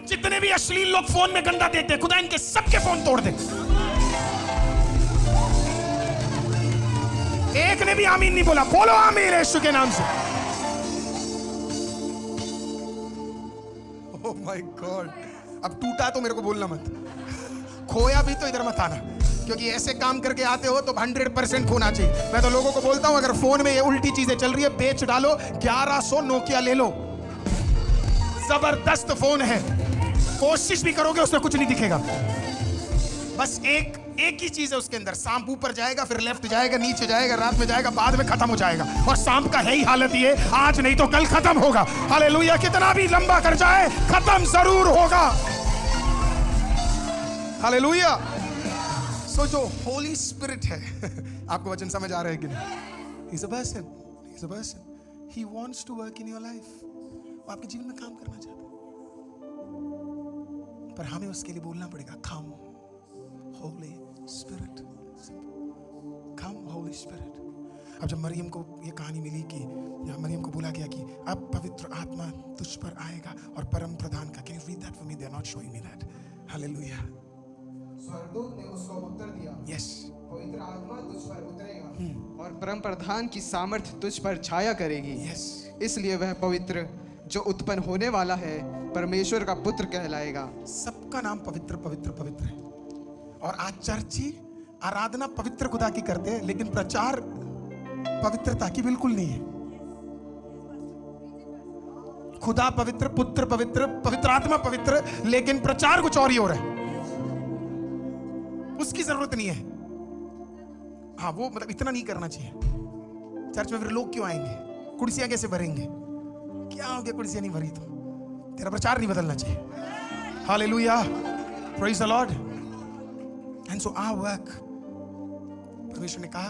जितने भी अश्लील लोग फोन में गंदा देखते हैं, खुदा इनके सबके फोन तोड़ दे। एक ने भी आमीन नहीं बोला। बोलो आमीन यीशु के नाम से। Oh my God. अब टूटा तो मेरे को बोलना मत, खोया भी तो इधर मत आना, क्योंकि ऐसे काम करके आते हो तो 100% खोना चाहिए। मैं तो लोगों को बोलता हूं, अगर फोन में ये उल्टी चीजें चल रही है बेच डालो, 1100 नोकिया ले लो, जबरदस्त फोन है, कोशिश भी करोगे उसमें कुछ नहीं दिखेगा। बस एक ही चीज है उसके अंदर, सांप ऊपर जाएगा, फिर लेफ्ट जाएगा, नीचे जाएगा, रात में जाएगा, बाद में खत्म हो जाएगा। और सांप का है ही हालत ये, आज नहीं तो कल खत्म होगा। हालेलुया। कितना भी लंबा कर जाए खत्म जरूर होगा। हालेलुया। सो जो होली स्पिरिट है, आपको वचन समझ आ रहा है कि नहीं? He's a person. He's a person. He wants to work in your life. वो आपके जीवन में काम करना चाहता है, पर हमें उसके लिए बोलना पड़ेगा, come Holy Spirit. Come Holy Spirit. अब जब मरियम को ये कहानी मिली कि मरियम को बोला गया कि अब पवित्र आत्मा तुझ पर आएगा और परम प्रधान का, can you read that for me? They are not showing me that. Hallelujah. स्वर्गदूत ने उसको उत्तर दिया, Yes. पवित्र आत्मा तुझ पर उतरेगा और परम प्रधान की सामर्थ्य तुझ पर छाया करेगी। Yes. इसलिए वह पवित्र जो उत्पन्न होने वाला है परमेश्वर का पुत्र कहलाएगा। सबका नाम पवित्र पवित्र पवित्र है। और आज चर्ची आराधना पवित्र खुदा की करते हैं, लेकिन प्रचार पवित्रता की बिल्कुल नहीं है। खुदा पवित्र, पुत्र पवित्र, पवित्र आत्मा पवित्र, लेकिन प्रचार कुछ और ही हो रहा है। उसकी जरूरत नहीं है। हाँ, वो मतलब इतना नहीं करना चाहिए। चर्च में फिर लोग क्यों आएंगे? कुर्सियां कैसे भरेंगे? क्या हो गया कुर्सियां नहीं भरी तो? तेरा प्रचार नहीं बदलना चाहिए। Hallelujah, praise the Lord. And so our work, परमेश्वर ने कहा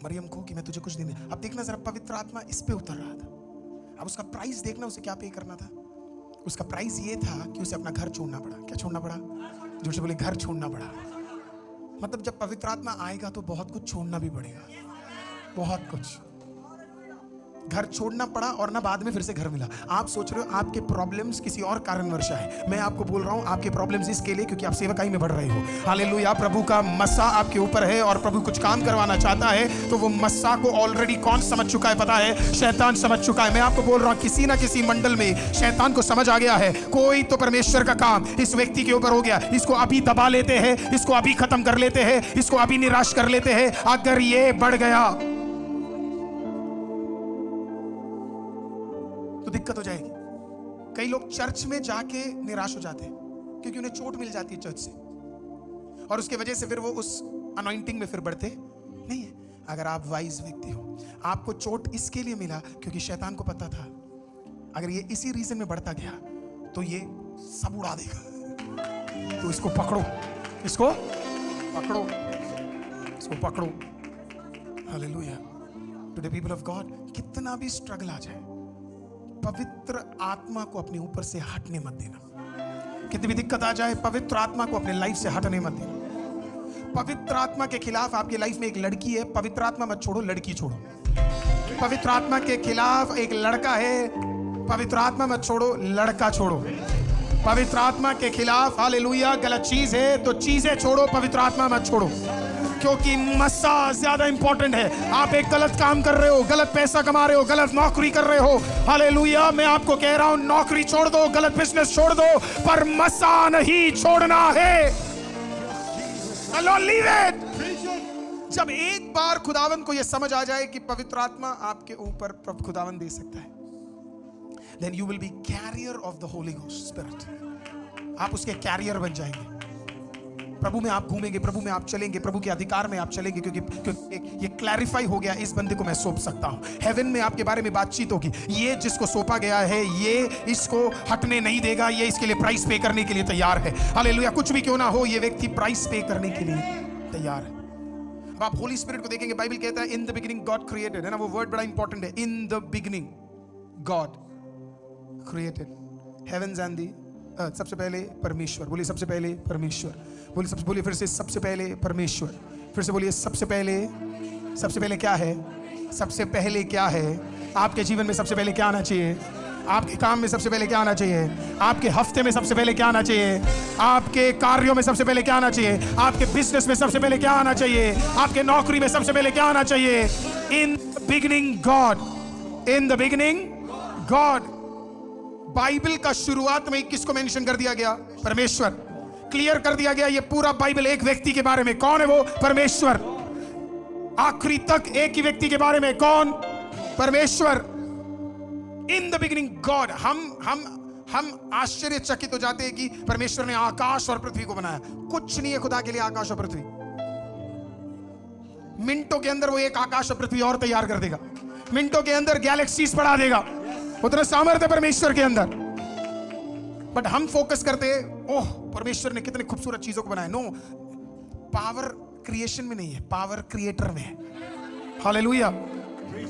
मरियम को कि मैं तुझे कुछ दिन, अब देखना जरा, पवित्र आत्मा इस पे उतर रहा था। अब उसका प्राइस देखना, उसे क्या पे करना था। उसका प्राइस ये था कि उसे अपना घर छोड़ना पड़ा। क्या छोड़ना पड़ा? जोर से बोले, घर छोड़ना पड़ा। मतलब जब पवित्र आत्मा आएगा तो बहुत कुछ छोड़ना भी पड़ेगा, बहुत कुछ। घर छोड़ना पड़ा और ना बाद में फिर से घर मिला। आप सोच रहे हो आपके प्रॉब्लम्स किसी और कारणवश है, मैं आपको बोल रहा हूं आपके प्रॉब्लम्स इसके लिए क्योंकि आप सेवकाई में बढ़ रहे हो। हालेलुया। प्रभु का मस्सा आपके ऊपर है और प्रभु कुछ काम करवाना चाहता है, तो वो मस्सा को ऑलरेडी कौन समझ चुका है पता है? शैतान समझ चुका है। मैं आपको बोल रहा हूं किसी ना किसी मंडल में शैतान को समझ आ गया है कोई तो परमेश्वर का काम इस व्यक्ति के ऊपर हो गया, इसको अभी दबा लेते हैं, इसको अभी खत्म कर लेते हैं, इसको अभी निराश कर लेते हैं। अगर ये बढ़ गया तो दिक्कत हो जाएगी। कई लोग चर्च में जाके निराश हो जाते हैं क्योंकि उन्हें चोट मिल जाती है चर्च से, और उसके वजह से फिर वो उस अनॉइंटिंग में फिर बढ़ते नहीं है। अगर आप वाइज व्यक्ति हो, आपको चोट इसके लिए मिला क्योंकि शैतान को पता था अगर ये इसी रीजन में बढ़ता गया तो ये सब उड़ा देगा। तो इसको पकड़ो, इसको पकड़ो, इसको पकड़ो। Hallelujah. Today people of God, कितना भी स्ट्रगल आ जाए, पवित्र आत्मा को अपने ऊपर से हटने मत देना। कितनी भी दिक्कत आ जाए, पवित्र आत्मा को अपने लाइफ से हटने मत देना। पवित्र आत्मा के खिलाफ आपकी लाइफ में एक लड़की है, पवित्र आत्मा मत छोड़ो, लड़की छोड़ो। पवित्र आत्मा के खिलाफ एक लड़का है, पवित्र आत्मा मत छोड़ो, लड़का छोड़ो। पवित्र आत्मा के खिलाफ हालेलुया गलत चीज है तो चीजें छोड़ो, पवित्र आत्मा मत छोड़ो, क्योंकि मस्सा ज्यादा इंपॉर्टेंट है। आप एक गलत काम कर रहे हो, गलत पैसा कमा रहे हो, गलत नौकरी कर रहे हो, हालेलुया मैं आपको कह रहा हूं नौकरी छोड़ दो, गलत बिजनेस छोड़ दो, पर मस्सा नहीं छोड़ना है। Leave it. जब एक बार खुदावन को यह समझ आ जाए कि पवित्र आत्मा आपके ऊपर प्रभु खुदावन दे सकता है, then you will be carrier of the Holy Ghost Spirit. आप उसके कैरियर बन जाएंगे। प्रभु में आप घूमेंगे, प्रभु में आप चलेंगे, प्रभु के अधिकार में आप चलेंगे, क्योंकि ये क्लैरिफाई हो गया, इस बंदे को मैं सौंप सकता हूं। हेवन में आपके बारे में बातचीत होगी, ये जिसको सौंपा गया है ये इसको हटने नहीं देगा, ये इसके लिए प्राइस पे करने के लिए तैयार है। हालेलुया। कुछ भी क्यों ना हो, ये व्यक्ति प्राइस पे करने के लिए तैयार है। अब आप होली स्पिरिट को देखेंगे, बाइबल कहता है in the beginning God created, है ना, वो वर्ड बड़ा इंपॉर्टेंट है। In the beginning God created heavens and the earth. सबसे पहले परमेश्वर, बोलिए सबसे पहले परमेश्वर, बोलिए फिर से सबसे पहले परमेश्वर, फिर से बोलिए सबसे पहले क्या है? सबसे पहले क्या है? आपके जीवन में सबसे पहले क्या आना चाहिए? आपके काम में सबसे पहले क्या आना चाहिए? आपके हफ्ते में सबसे पहले क्या आना चाहिए? आपके कार्यों में सबसे पहले क्या आना चाहिए? आपके बिजनेस में सबसे पहले क्या आना चाहिए? आपके नौकरी में सबसे पहले क्या आना चाहिए? इन the beginning God, in the beginning God. Bible का शुरुआत में किसको मेंशन कर दिया गया? परमेश्वर। क्लियर कर दिया गया ये पूरा बाइबल एक व्यक्ति के बारे में। कौन है वो? परमेश्वर। आखिरी तक एक ही व्यक्ति के बारे में। कौन? परमेश्वर। इन द बिगिनिंग गॉड। हम आश्चर्यचकित हो जाते हैं कि परमेश्वर ने आकाश और पृथ्वी को बनाया। कुछ नहीं है खुदा के लिए आकाश और पृथ्वी। मिनटों के अंदर वो एक आकाश और पृथ्वी और तैयार कर देगा। मिनटों के अंदर गैलेक्सीज बढ़ा देगा। उतना सामर्थ्य परमेश्वर के अंदर। बट हम फोकस करते हैं, ओह परमेश्वर ने कितने खूबसूरत चीजों को बनाया। नो, पावर क्रिएशन में नहीं है, पावर क्रिएटर में है। Hallelujah.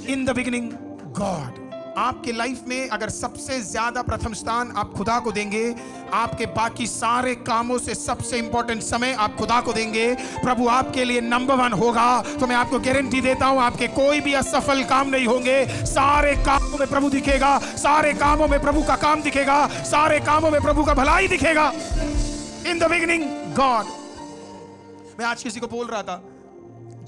In the beginning God. आपके लाइफ में अगर सबसे ज्यादा प्रथम स्थान आप खुदा को देंगे, आपके बाकी सारे कामों से सबसे इंपॉर्टेंट समय आप खुदा को देंगे, प्रभु आपके लिए नंबर 1 होगा, तो मैं आपको गारंटी देता हूं आपके कोई भी असफल काम नहीं होंगे। सारे कामों में प्रभु दिखेगा, सारे कामों में प्रभु का काम दिखेगा, सारे कामों में प्रभु का भलाई दिखेगा। इन द बिगिनिंग गॉड। मैं आज किसी को बोल रहा था,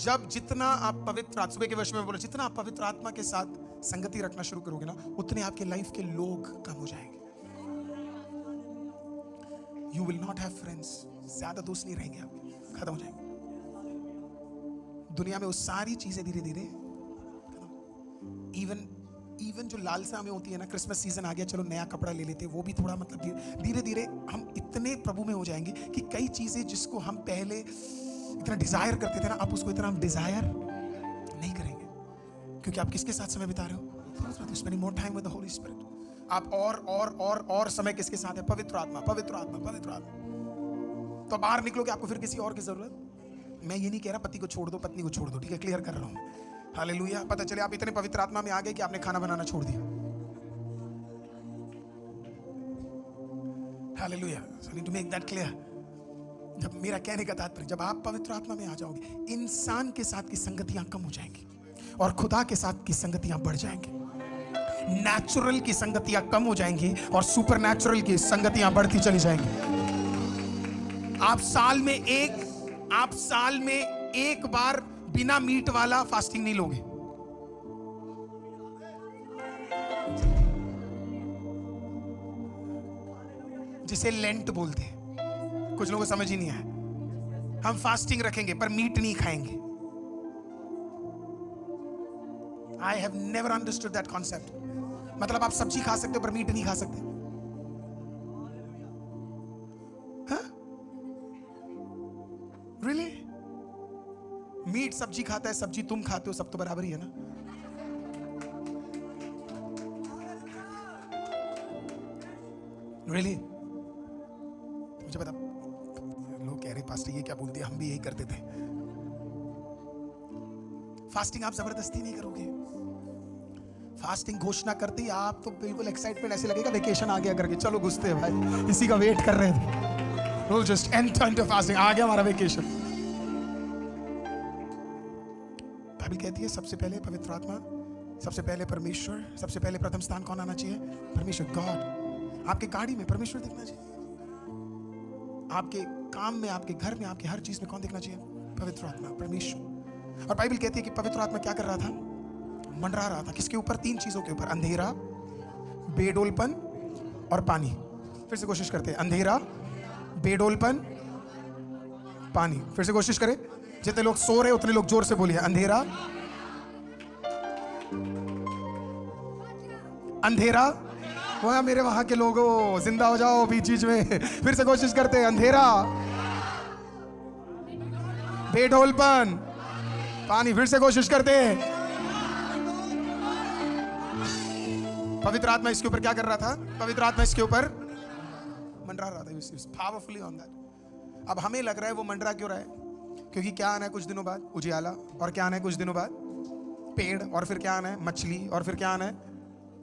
जब जितना आप पवित्र आत्मा, सुबह के वर्ष में बोला, जितना आप पवित्र आत्मा के साथ संगति रखना शुरू करोगे ना, उतने आपके लाइफ के लोग कम हो जाएंगे। You will not have friends. ज्यादा दोस्त नहीं रहेंगे, आपके खत्म हो जाएंगे। दुनिया में वो सारी चीजें धीरे धीरे इवन जो लालसा में होती है ना, क्रिसमस सीजन आ गया, चलो नया कपड़ा ले लेते, वो भी थोड़ा मतलब धीरे धीरे हम इतने प्रभु में हो जाएंगे कि कई चीजें जिसको हम पहले इतना डिजायर करते थे ना, आप उसको इतना हम डिजायर नहीं करेंगे। क्योंकि आप किसके साथ समय बिता रहे हो? Spending more time with the Holi spirit. आप और समय किसके साथ है? पवित्र आत्मा, पवित्र आत्मा, पवित्र आत्मा। तो बाहर निकलोगे, आपको फिर किसी और की जरूरत। मैं ये नहीं कह रहा पति को छोड़ दो, पत्नी को छोड़ दो, ठीक है, क्लियर कर रहा हूं। हालेलुया। पता चले आप इतने पवित्र आत्मा में आ गए कि आपने खाना बनाना छोड़ दिया। Hallelujah. So need to make that clear. जब मेरा कहने का तात्पर्य, जब आप पवित्र आत्मा में आ जाओगे, इंसान के साथ की संगतियां कम हो जाएंगी और खुदा के साथ की संगतियां बढ़ जाएंगी। नेचुरल की संगतियां कम हो जाएंगी और सुपर नेचुरल की संगतियां बढ़ती चली जाएंगी। आप साल में एक बार बिना मीट वाला फास्टिंग नहीं लोगे। जिसे लेंट बोलते हैं, कुछ लोगों को समझ ही नहीं आया। हम फास्टिंग रखेंगे पर मीट नहीं खाएंगे। I have never understood that concept. मतलब आप सब्जी खा सकते हो पर मीट नहीं खा सकते। हाँ? Really? मीट सब्जी खाता है, सब्जी तुम खाते हो, सब तो बराबर ही है ना। Really? मुझे पता, लोग कह रहे पास्टर ये क्या बोल दिया, हम भी यही करते थे। फास्टिंग आप जबरदस्ती नहीं करोगे। फास्टिंग घोषणा करते ही आप तो बिल्कुल एक्साइटमेंट, ऐसे लगेगा वेकेशन आ गया करके, चलो घुसते हैं भाई, इसी का वेट कर रहे थे। We'll just enter into fasting, आ गया हमारा वेकेशन। बाइबल कहती है सबसे पहले पवित्र आत्मा, सबसे पहले परमेश्वर, सबसे पहले प्रथम स्थान कौन आना चाहिए? परमेश्वर, गॉड। आपके गाड़ी में परमेश्वर दिखना चाहिए, आपके काम में, आपके घर में, आपके हर चीज में कौन दिखना चाहिए? पवित्र आत्मा, परमेश्वर। और बाइबल कहती है कि पवित्र आत्मा क्या कर रहा था? मंडरा रहा था। किसके ऊपर? 3 चीजों के ऊपर, अंधेरा, बेडोलपन और पानी। फिर से कोशिश करते हैं, अंधेरा, बेडोलपन, पानी। फिर से कोशिश करें, जितने लोग सो रहे उतने लोग जोर से बोलिए, अंधेरा, अंधेरा। वहां मेरे वहां के लोगों, जिंदा हो जाओ बीच में। फिर से कोशिश करते हैं, अंधेरा, बेढोलपन, पानी। फिर से कोशिश करते हैं। पवित्र आत्मा इसके ऊपर क्या कर रहा था? पवित्र आत्मा इसके ऊपर मंडरा रहा था, पावरफुली ऑन दैट। अब हमें लग रहा है वो मंडरा क्यों रहा है? क्योंकि क्या आना है कुछ दिनों बाद? उजियाला। और क्या आना है कुछ दिनों बाद? पेड़। और फिर क्या आना है? मछली। और फिर क्या आना है?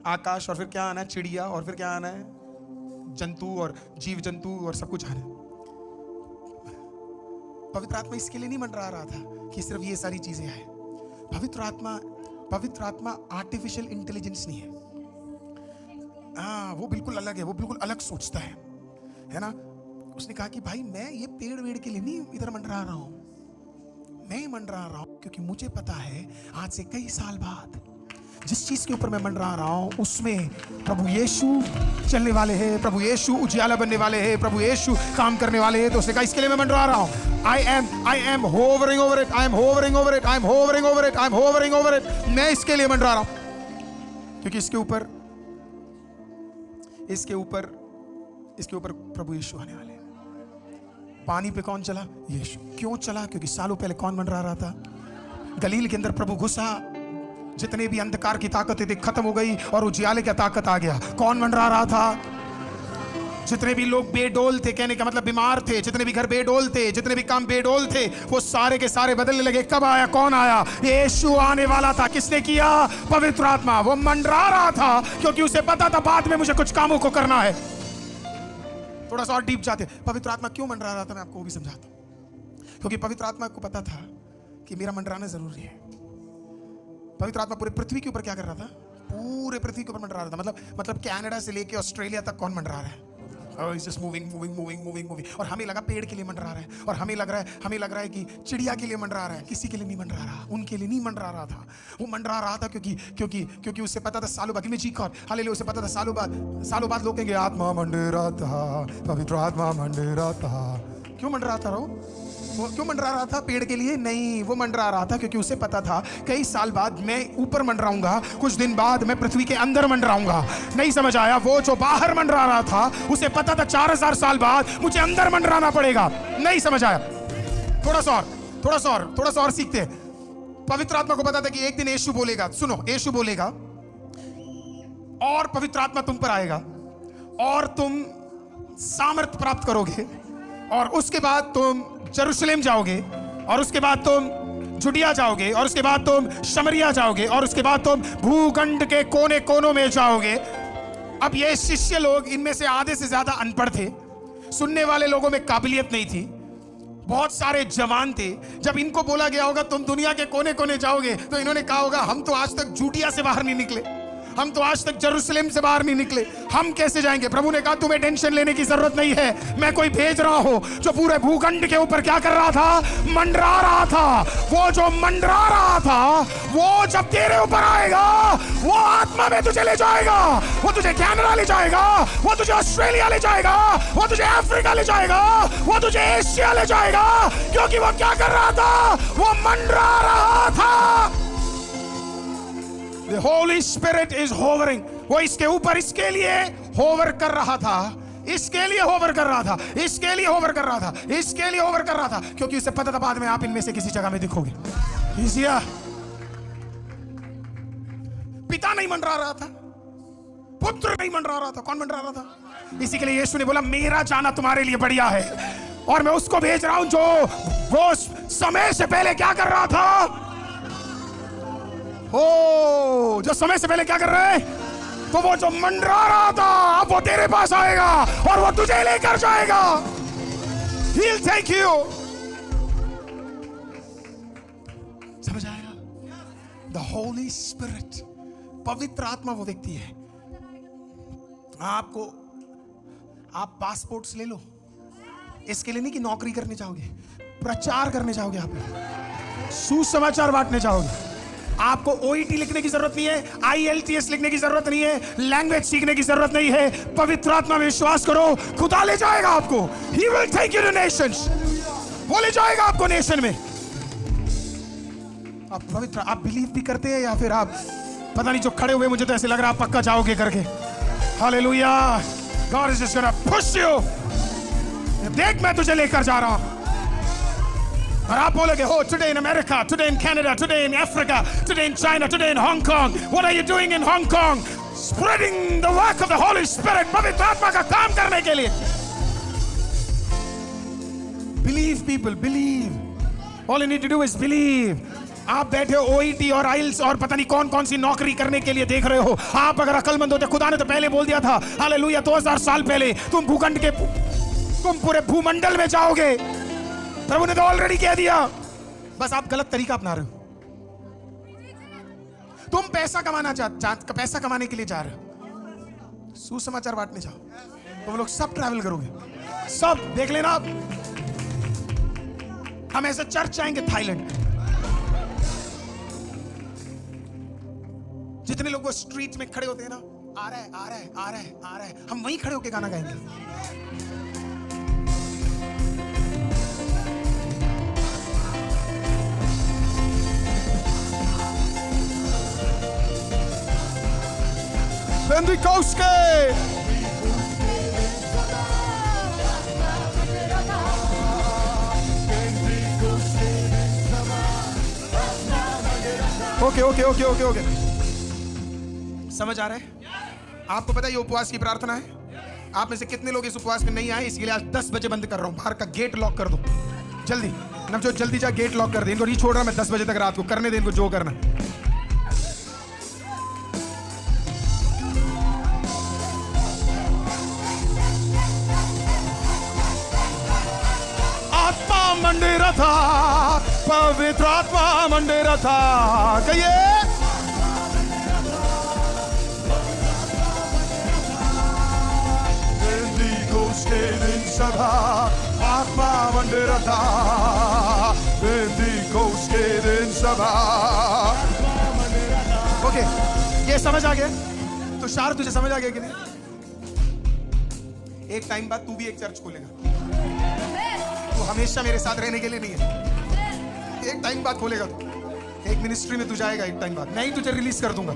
आकाश। और फिर क्या आना है? चिड़िया। और फिर क्या आना है? जंतु और जीव जंतु और सब कुछ आना है। पवित्र आत्मा इसके लिए नहीं मंडरा रहा था कि सिर्फ ये सारी चीजें आए। पवित्र आत्मा आर्टिफिशियल इंटेलिजेंस नहीं है। हाँ, वो बिल्कुल अलग है, वो बिल्कुल अलग सोचता है ना। उसने कहा कि भाई मैं ये पेड़ वेड़ के लिए नहीं इधर मंडरा रहा हूं, मैं मंडरा रहा हूं क्योंकि मुझे पता है आज से कई साल बाद जिस चीज के ऊपर मैं मंडरा रहा हूं उसमें प्रभु यीशु चलने वाले हैं, प्रभु यीशु उजियाला बनने वाले हैं, प्रभु यीशु काम करने वाले हैं। तो उसने कहा इसके लिए मैं मंडरा रहा हूं। I am hovering over it, I am hovering over it, I am hovering over it, I am hovering over it। मैं इसके लिए मंडरा रहा हूं क्योंकि इसके ऊपर प्रभु यीशु आने वाले हैं। पानी पे कौन चला? यीशु। क्यों चला? क्योंकि सालों पहले कौन मंडरा रहा था? गलील के अंदर प्रभु घुसा, जितने भी अंधकार की ताकतें थी खत्म हो गई और उजियाले का ताकत आ गया। कौन मंडरा रहा था? जितने भी लोग बेडोल थे, कहने का मतलब बीमार थे, जितने भी घर बेडोल थे, जितने भी काम बेडोल थे, वो सारे के सारे बदलने लगे। कब आया? कौन आया? यीशु आने वाला था। किसने किया? पवित्र आत्मा। वो मंडरा रहा था क्योंकि उसे पता था बाद में मुझे कुछ कामों को करना है। थोड़ा सा और डीप जाते, पवित्र आत्मा क्यों मंडरा रहा था मैं आपको वो भी समझाता हूं। क्योंकि पवित्र आत्मा को पता था कि मेरा मंडराना जरूरी है। पवित्र आत्मा पूरे पृथ्वी के ऊपर क्या कर रहा था? पूरे पृथ्वी के ऊपर मंडरा रहा था। मतलब कनाडा से लेके ऑस्ट्रेलिया तक कौन मंडरा रहा है? Just moving। और हमें लगा पेड़ के लिए मंडरा रहा है, और हमें लग रहा है कि चिड़िया के लिए मंडरा रहा है। किसी के लिए नहीं मंडरा रहा, उनके लिए नहीं मंडरा रहा था। वो मंडरा रहा था क्योंकि उससे पता था सालों बाद में जी कर हालेलुया, उसे पता था सालों बाद लोग कहेंगे आत्मा मंडरा था, पवित्र आत्मा मंडरा था। क्यों मंडरा था? वो क्यों मंडरा रहा था? पेड़ के लिए नहीं, वो मंडरा रहा था क्योंकि उसे पता था कई साल बाद मैं ऊपर मंडराऊंगा, कुछ दिन बाद मैं पृथ्वी के अंदर मंडराऊंगा। नहीं समझ आया? वो जो बाहर मंडरा रहा था उसे पता था 4000 साल बाद मुझे अंदर मंडराना पड़ेगा। नहीं समझ आया? थोड़ा सा और सीखते हैं। पवित्र आत्मा को पता था कि एक दिन यीशु बोलेगा, सुनो, यीशु बोलेगा और पवित्र आत्मा तुम पर आएगा और तुम सामर्थ प्राप्त करोगे, और उसके बाद तुम यरूशलेम जाओगे, और उसके बाद तुम जुडिया जाओगे, और उसके बाद तुम शमरिया जाओगे, और उसके बाद तुम भूखंड के कोने कोनों में जाओगे। अब ये शिष्य लोग, इनमें से आधे से ज्यादा अनपढ़ थे, सुनने वाले लोगों में काबिलियत नहीं थी, बहुत सारे जवान थे। जब इनको बोला गया होगा तुम दुनिया के कोने कोने जाओगे, तो इन्होंने कहा होगा हम तो आज तक जुडिया से बाहर नहीं निकले, हम तो आज तक यरूशलेम से बाहर नहीं निकले, हम कैसे जाएंगे? प्रभु ने कहा तुम्हें टेंशन लेने की जरूरत नहीं है, मैं कोई भेज रहा हूं जो पूरे भूखंड के ऊपर क्या कर रहा था? मंडरा रहा था। वो जो मंडरा रहा था, वो जब तेरे ऊपर आएगा, वो आत्मा में तुझे ले जाएगा, वो तुझे कनाडा ले जाएगा, वो तुझे ऑस्ट्रेलिया ले जाएगा, वो तुझे अफ्रीका ले जाएगा, वो तुझे एशिया ले जाएगा। क्योंकि वो क्या कर रहा था? वो मंडरा रहा था। The Holy Spirit is hovering। वो इसके ऊपर इसके लिए होवर कर रहा था, इसके लिए होवर कर रहा था, इसके लिए होवर कर रहा था, इसके लिए होवर कर रहा था, क्योंकि उसे पता था बाद में आप इनमें से किसी जगह में दिखोगे। इसिया पिता नहीं मंडरा रहा था, पुत्र नहीं मंडरा रहा था, कौन मंडरा रहा था? इसी के लिए यीशु ने बोला मेरा जाना तुम्हारे लिए बढ़िया है, और मैं उसको भेज रहा हूं जो वो समय से पहले क्या कर रहा था? ओ, जो समय से पहले क्या कर रहे हैं? तो वो जो मंडरा रहा था, अब वो तेरे पास आएगा और वो तुझे लेकर जाएगा। He'll take you। समझ आया? The Holy Spirit, पवित्र आत्मा वो व्यक्ति है। आप पासपोर्ट्स ले लो, इसके लिए नहीं कि नौकरी करने जाओगे, प्रचार करने जाओगे, आप सुसमाचार बांटने जाओगे। आपको ओईटी लिखने की जरूरत नहीं है, IELTS लिखने की जरूरत नहीं है, लैंग्वेज सीखने की जरूरत नहीं है। पवित्र आत्मा में विश्वास करो, खुदा ले जाएगा आपको। He will take you to nations। वो ले जाएगा आपको नेशन में। आप बिलीव भी करते हैं या फिर आप पता नहीं, जो खड़े हुए मुझे तो ऐसे लग रहा है आप पक्का जाओगे करके। Hallelujah. God is just gonna push you। देख मैं तुझे लेकर जा रहा हूं। और आप बोलोगे हो, today in America, today in Canada, today in Africa, today in China, today in Hong Kong। What are you doing in Hong Kong? Spreading the work of the Holy Spirit। पवित्र आत्मा का काम करने के लिए। Believe people, believe। All you need to do is believe। आप बैठे हो OET और IELTS और पता नहीं कौन कौन सी नौकरी करने के लिए देख रहे हो। आप अगर अकलमंद होते, खुदा ने तो पहले बोल दिया था, हालेलुया, 2000 साल पहले तुम पूरे भूमंडल में जाओगे। प्रभु ने तो ऑलरेडी कह दिया, बस आप गलत तरीका अपना रहे हो। तुम पैसा कमाने के लिए जा रहे हो। सुसमाचार बांटने जाओ, तुम लोग सब ट्रैवल करोगे, सब देख लेना आप। हम ऐसे चर्च आएंगे थाईलैंड। जितने लोग वो स्ट्रीट में खड़े होते हैं ना, आ रहा है आ रहा है आ रहा है आ रहा है, हम वहीं खड़े होके गाना गाएंगे। Pentecoste! ओके। समझ आ रहा है? आपको पता है ये उपवास की प्रार्थना है? आप में से कितने लोग इस उपवास में नहीं आए? इसके लिए आज 10 बजे बंद कर रहा हूं। बाहर का गेट लॉक कर दो जल्दी। नवजोत जल्दी जा, गेट लॉक कर दे। इनको नहीं छोड़ रहा मैं 10 बजे तक रात को। करने दे इनको जो करना। आत्मा मंदिर था, पवित्र आत्मा मंदिर था। कहिए के दिन सभा आत्मा मंदिर था। पेंटिकोस्ट के दिन सभा। ओके, ये समझ आ गया? तो शार तुझे समझ आ गया कि नहीं? एक टाइम बाद तू भी एक चर्च खोलेगा। तू हमेशा मेरे साथ रहने के लिए नहीं है। एक टाइम बाद खोलेगा तू। एक मिनिस्ट्री में तू जाएगा एक टाइम बाद। मैं ही तुझे रिलीज कर दूंगा।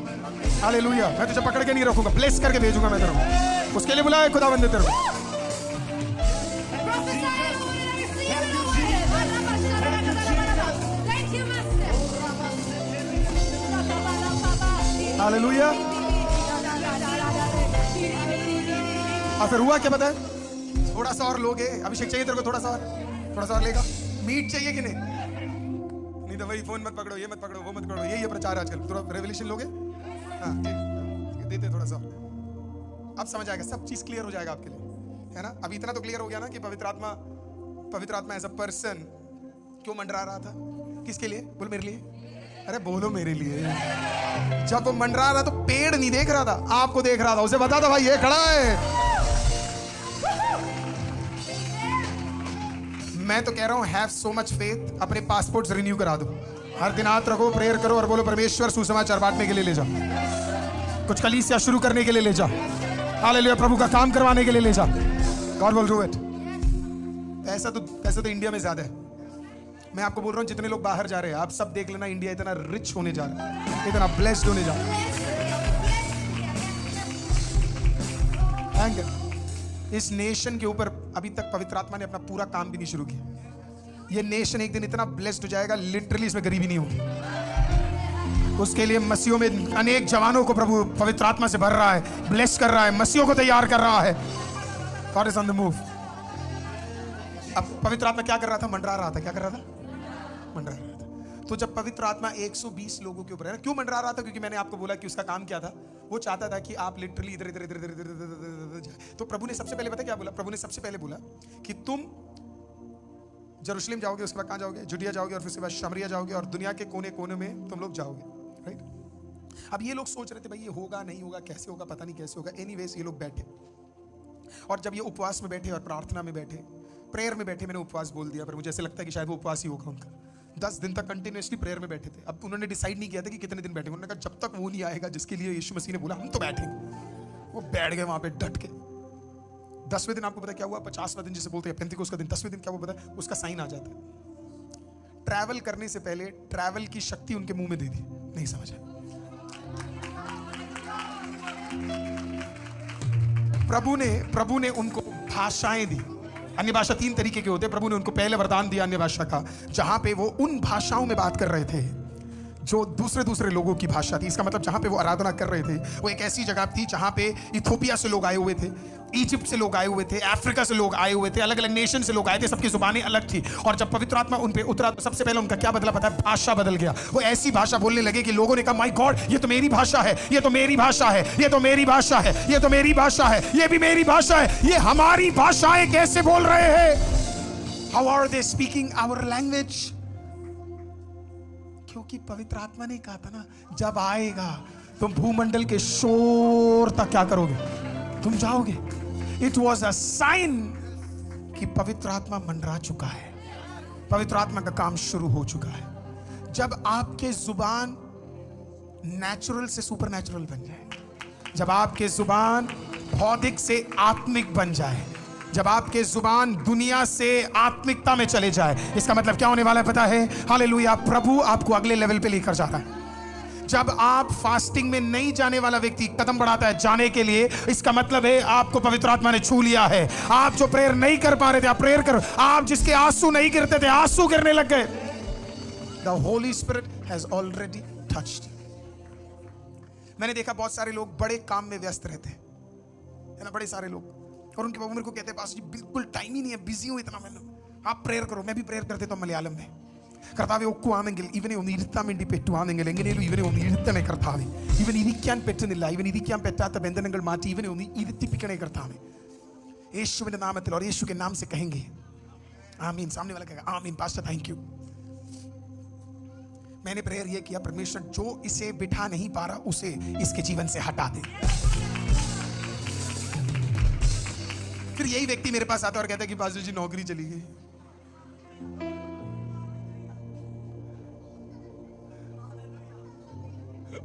हालेलुया। मैं तुझे पकड़ के नहीं रखूंगा, ब्लेस करके भेजूंगा मैं तेरे को। उसके लिए बुलाया खुदावंद ने तेरे को। हालेलुया। और फिर हुआ क्या पता है? थोड़ा सा और लोगे। अभिषेक चाहिए तेरे को? थोड़ा सा और लेगा। मीट चाहिए कि नहीं तो वही फोन मत पकड़ो, ये मत पकड़ो, वो मत पकड़ो। यही है प्रचार आजकल। थोड़ा रेवलेशन लोगे? हाँ देते थोड़ा सा। अब समझ आएगा, सब चीज क्लियर हो जाएगा आपके लिए, है ना? अब इतना तो क्लियर हो गया ना कि पवित्र आत्मा एज अ पर्सन क्यों मंडरा रहा था। किसके लिए? बोल मेरे लिए। अरे बोलो मेरे लिए। जब वो मंडरा रहा तो पेड़ नहीं देख रहा था, आपको देख रहा था। उसे बता था भाई ये खड़ा है। मैं तो कह रहा हूं हैव सो मच फेथ, अपने पासपोर्ट्स रिन्यू करा दो। हर दिन हाथ रखो, प्रेयर करो और बोलो परमेश्वर सुसमाचार बांटने के लिए ले जा, कुछ कलीसिया शुरू करने के लिए ले जा, हालेलुया, प्रभु का काम करवाने के लिए ले जा। God will do it. पैसा तो इंडिया में ज्यादा है। मैं आपको बोल रहा हूं जितने लोग बाहर जा रहे हैं, आप सब देख लेना, इंडिया इतना रिच होने जा रहा है, इतना ब्लेस्ड होने जा रहा है। Thank you. इस नेशन के ऊपर अभी तक पवित्र आत्मा ने अपना पूरा काम भी नहीं शुरू किया। ये नेशन एक दिन इतना ब्लेस्ड हो जाएगा, लिटरली इसमें गरीबी नहीं होगी। उसके लिए मसीहों में अनेक जवानों को प्रभु पवित्र आत्मा से भर रहा है, ब्लेस कर रहा है, मसीहों को तैयार कर रहा है। God is on the move. अब पवित्र आत्मा क्या कर रहा था? मंडरा रहा था। क्या कर रहा था? मंडरा रहा था। तो जब पवित्र आत्मा 120 लोगों के ऊपर है, क्यों मंडरा रहा था? क्योंकि मैंने आपको बोला कि उसका काम क्या था। वो चाहता था कि आप लिटरली इधर इधर इधर इधर जाए। तो प्रभु ने सबसे पहले पता क्या बोला? प्रभु ने सबसे पहले बोला कि तुम यरूशलेम जाओगे, उसके बाद कहां जाओगे? जुडिया जाओगे, और फिर उसके बाद शमरिया जाओगे, और दुनिया के कोने कोने में तुम लोग जाओगे। राइट? अब ये लोग सोच रहे थे भाई ये होगा नहीं होगा, कैसे होगा, पता नहीं कैसे होगा। एनीवेज ये लोग बैठे, और जब ये उपवास में बैठे और प्रार्थना में बैठे, प्रेयर में बैठे, मैंने उपवास बोल दिया पर मुझे ऐसे लगता है कि शायद वो उपवास ही होगा उनका। 10 दिन तक कंटिन्यूअसली प्रेयर में बैठे थे। अब उन्होंने डिसाइड नहीं किया था कि कितने दिन बैठेंगे। उन्होंने कहा जब तक वो नहीं आएगा जिसके लिए यीशु मसीह ने बोला हम तो बैठेंगे। वो बैठ गए वहां पे डट के। 10वें दिन आपको पता क्या हुआ? 50वां दिन जिसे बोलते हैं पेंतिकोस्त का दिन, 10वें दिन क्या वो पता है? उसका साइन आ जाता है। ट्रैवल करने से पहले ट्रैवल की शक्ति उनके मुंह में दे दी। नहीं समझा? प्रभु ने उनको भाषाएं दी। अन्य भाषा 3 तरीके के होते हैं। प्रभु ने उनको पहले वरदान दिया अन्य भाषा का, जहां पे वो उन भाषाओं में बात कर रहे थे जो दूसरे लोगों की भाषा थी। इसका मतलब जहां पे वो आराधना कर रहे थे वो एक ऐसी जगह थी जहां पे इथियोपिया से लोग आए हुए थे, इजिप्ट से लोग आए हुए थे, अफ्रीका से लोग आए हुए थे, अलग अलग नेशन से लोग आए थे, सबकी जुबानें अलग थी। और जब पवित्र आत्मा उन पे उतरा तो सबसे पहले उनका क्या बदला पता है? भाषा बदल गया। वो ऐसी भाषा बोलने लगे कि लोगों ने कहा माय गॉड, ये तो मेरी भाषा है, ये तो मेरी भाषा है, ये तो मेरी भाषा है, ये तो मेरी भाषा है, ये भी मेरी भाषा है। ये हमारी भाषाएं कैसे बोल रहे हैं? How are they speaking our language? क्योंकि पवित्र आत्मा ने कहा था ना, जब आएगा तुम भूमंडल के शोर तक क्या करोगे? तुम जाओगे। इट वॉज अ साइन कि पवित्र आत्मा मंडरा चुका है, पवित्र आत्मा का काम शुरू हो चुका है। जब आपके जुबान नेचुरल से सुपर नेचुरल बन जाए, जब आपके जुबान भौतिक से आत्मिक बन जाए, जब आपके जुबान दुनिया से आत्मिकता में चले जाए, इसका मतलब क्या होने वाला है पता है? हालेलुया, प्रभु आपको अगले लेवल पे लेकर जा रहा है। जब आप फास्टिंग में नहीं जाने वाला व्यक्ति कदम बढ़ाता है जाने के लिए, इसका मतलब है आपको पवित्र आत्मा ने छू लिया है। आप जो प्रेयर नहीं कर पा रहे थे, आप प्रेयर करो। आप जिसके आंसू नहीं गिरते थे, आंसू गिरने लग गए। The Holi spirit has already touched. मैंने देखा बहुत सारे लोग बड़े काम में व्यस्त रहते हैं, है ना, बड़े सारे लोग, और उनके बाबू मेरे को कहते हैं पास जी बिल्कुल टाइम ही नहीं है, बिजी हूं इतना। मैंने, आप प्रेयर करो। मैं भी प्रेयर करते तो मलयालम में കർത്താവേ ഒക്കുവാണെങ്കിൽ ഇവനെ ഒന്ന് ഇരുത്താൻ വേണ്ടി പറ്റുവാണെങ്കിൽ എങ്ങനെയും ഇവനെ ഒന്ന് ഇരുത്തണേ കർത്താവേ. ഇവൻ ഇരിക്കാൻ പറ്റുന്നില്ല, ഇവൻ ഇരിക്കാൻ പറ്റാത്ത ബന്ധനങ്ങൾ മാറ്റി ഇവനെ ഒന്ന് ഇരുത്തിപ്പിക്കണേ കർത്താവേ, യേശുവിന്റെ നാമത്തിൽ। और यीशु के नाम से कहेंगे आमीन। सामने वाला कहेगा आमीन। Pastor thank you. मैंने प्रेयर ये किया, परमेश्वर जो इसे बिठा नहीं पा रहा उसे इसके जीवन से हटा दे। फिर यही व्यक्ति मेरे पास आता और कहता है कि पास्टर जी नौकरी चली गई।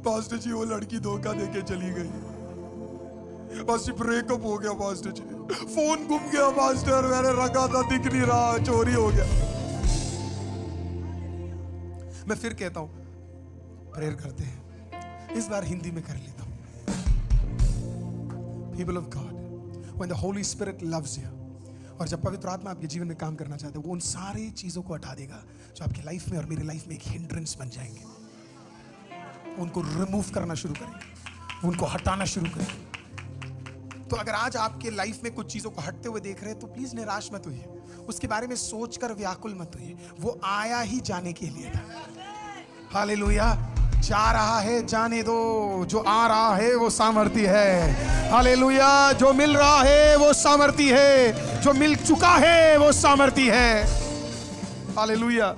पास्टर जी वो लड़की धोखा देके चली गई। पास्टर ब्रेकअप हो गया। पास्टर जी फोन गुम गया। पास्टर मैंने रखा था दिख नहीं रहा, चोरी हो गया। मैं फिर कहता हूं प्रेयर करते हैं, इस बार हिंदी में कर लेता हूं। People of God, when the Holi spirit loves you, और जब पवित्र आत्मा आपके जीवन में काम करना चाहता है, वो उन सारी चीजों को हटा देगा जो आपकी लाइफ में और मेरी लाइफ में एक हिंड्रेंस बन जाएंगे। उनको रिमूव करना शुरू करेंगे, उनको हटाना शुरू करेंगे। तो अगर आज आपके लाइफ में कुछ चीजों को हटते हुए देख रहे हैं तो प्लीज निराश मत होइए, उसके बारे में सोचकर व्याकुल मत होइए। वो आया ही जाने के लिए था। हालेलुया। जा रहा है जाने दो, जो आ रहा है वो सामर्थी है। हालेलुया। जो मिल रहा है वो सामर्थी है, जो मिल चुका है वो सामर्थी है। हालेलुया।